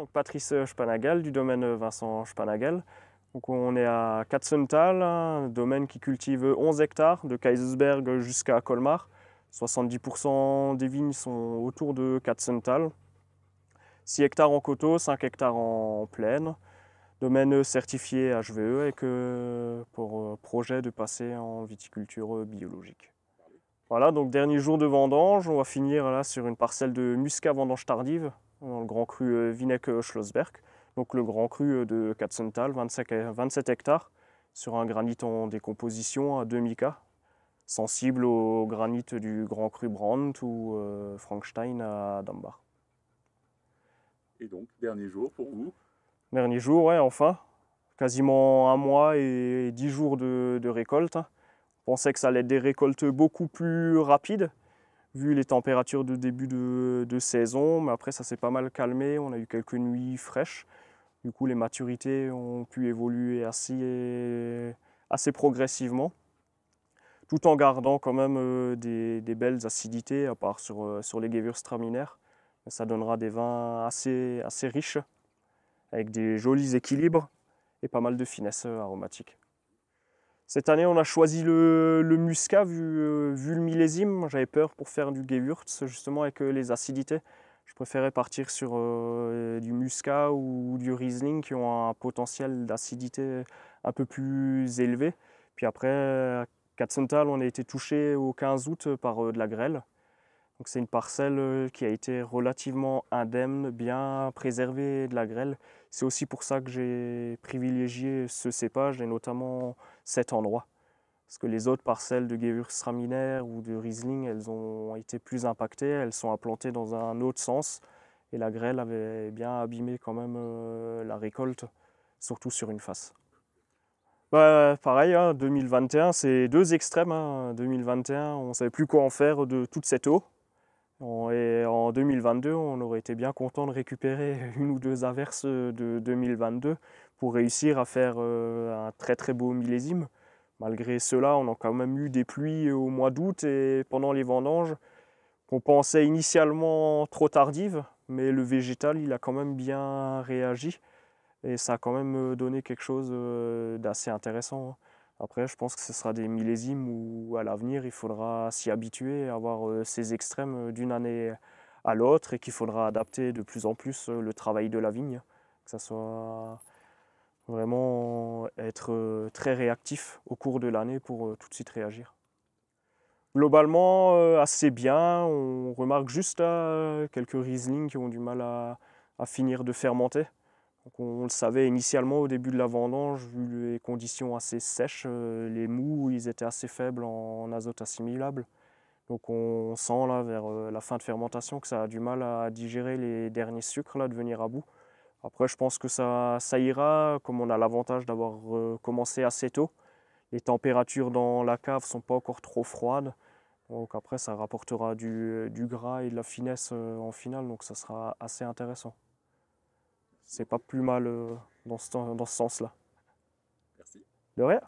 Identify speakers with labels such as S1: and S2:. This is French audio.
S1: donc Patrice Spanagel du domaine Vincent Spanagel. Donc on est à Katzenthal, un domaine qui cultive 11 hectares de Kaysersberg jusqu'à Colmar. 70% des vignes sont autour de Katzenthal. 6 hectares en coteaux, 5 hectares en plaine. Domaine certifié HVE avec pour projet de passer en viticulture biologique. Voilà, donc dernier jour de vendange, on va finir là sur une parcelle de muscat vendange tardive, dans le grand cru Vineck-Schlossberg. Donc le grand cru de Katzenthal, 27 hectares, sur un granit en décomposition à demi-K, sensible au granit du grand cru Brandt ou Frankenstein à Dambach.
S2: Et donc, dernier jour pour vous?
S1: Dernier jour, ouais, enfin, quasiment un mois et 10 jours de récolte. On pensait que ça allait être des récoltes beaucoup plus rapides, vu les températures de début de saison, mais après ça s'est pas mal calmé, on a eu quelques nuits fraîches. Du coup, les maturités ont pu évoluer assez progressivement, tout en gardant quand même des belles acidités, à part sur les Gewürztraminer. Ça donnera des vins assez riches, avec des jolis équilibres et pas mal de finesse aromatique. Cette année, on a choisi le muscat vu le millésime. J'avais peur pour faire du Gewürz, justement avec les acidités. Je préférais partir sur du muscat ou du Riesling qui ont un potentiel d'acidité un peu plus élevé. Puis après, à Katzenthal, on a été touché au 15 août par de la grêle. Donc c'est une parcelle qui a été relativement indemne, bien préservée de la grêle. C'est aussi pour ça que j'ai privilégié ce cépage et notamment cet endroit. Parce que les autres parcelles de Gewürztraminer ou de Riesling, elles ont été plus impactées, elles sont implantées dans un autre sens. Et la grêle avait bien abîmé quand même la récolte, surtout sur une face. Bah, pareil, hein, 2021, c'est deux extrêmes. Hein. 2021, on ne savait plus quoi en faire de toute cette eau. Et en 2022, on aurait été bien content de récupérer une ou deux averses de 2022 pour réussir à faire un très beau millésime. Malgré cela, on a quand même eu des pluies au mois d'août et pendant les vendanges qu'on pensait initialement trop tardives, mais le végétal il a quand même bien réagi et ça a quand même donné quelque chose d'assez intéressant. Hein. Après, je pense que ce sera des millésimes où à l'avenir, il faudra s'y habituer à avoir ces extrêmes d'une année à l'autre et qu'il faudra adapter de plus en plus le travail de la vigne, que ça soit vraiment être très réactif au cours de l'année pour tout de suite réagir. Globalement, assez bien. On remarque juste là quelques Riesling qui ont du mal à finir de fermenter. Donc on le savait initialement au début de la vendange, vu les conditions assez sèches, les mous ils étaient assez faibles en azote assimilable. Donc on sent là vers la fin de fermentation que ça a du mal à digérer les derniers sucres, là, de venir à bout. Après je pense que ça ira, comme on a l'avantage d'avoir commencé assez tôt. Les températures dans la cave ne sont pas encore trop froides. Donc après ça rapportera du gras et de la finesse en finale, donc ça sera assez intéressant. C'est pas plus mal dans ce sens-là.
S2: Merci.
S1: De rien.